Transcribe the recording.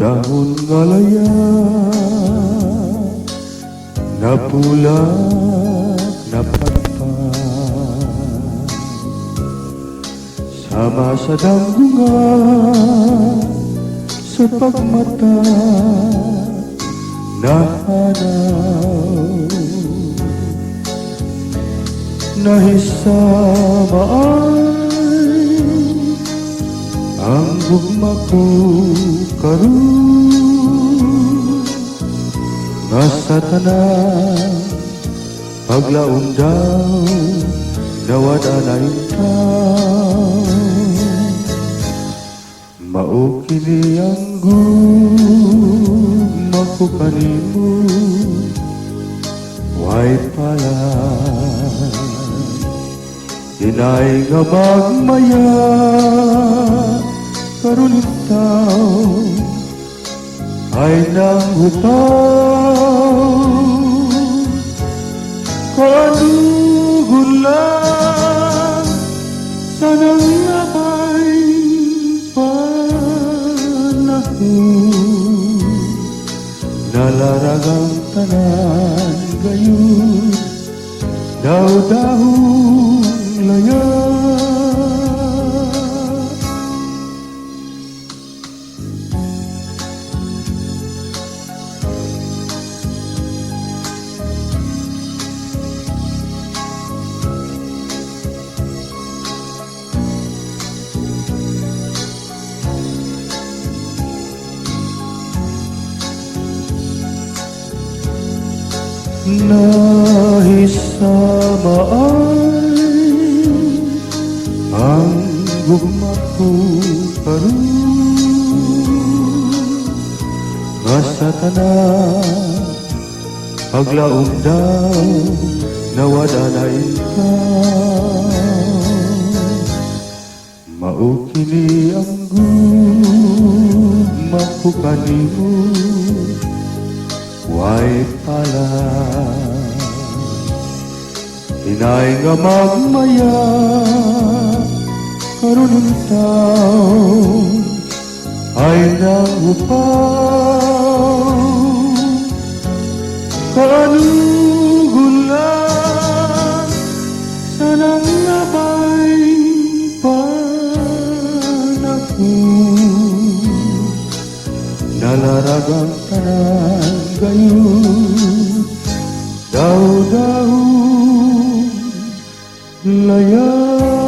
dahon nga laya, napulak na pagpag, sama sa danggungan, sa pagmata na hanaw, nahisama ay ang gugma ko karon, nga sa tanan paglaom daw nawada na intaw, mao kini ang gugma ko kanimo, way pala inay nga magmaya karon itaw ay nangutaw, kadugon lang sa nangabay panahon, nalaragang tanan gayon daw-dahong laya. Nahisama ay ang gugma ko karon, nga sa tanan paglaom daw nawada na ikaw, mao kini ang gugma ko kanimo, way pala inay nga magmaya karon itaw ay nangupaw, kanugon lang sa nangabay panahon, nalaragang tanan gayon daw-dahong laya.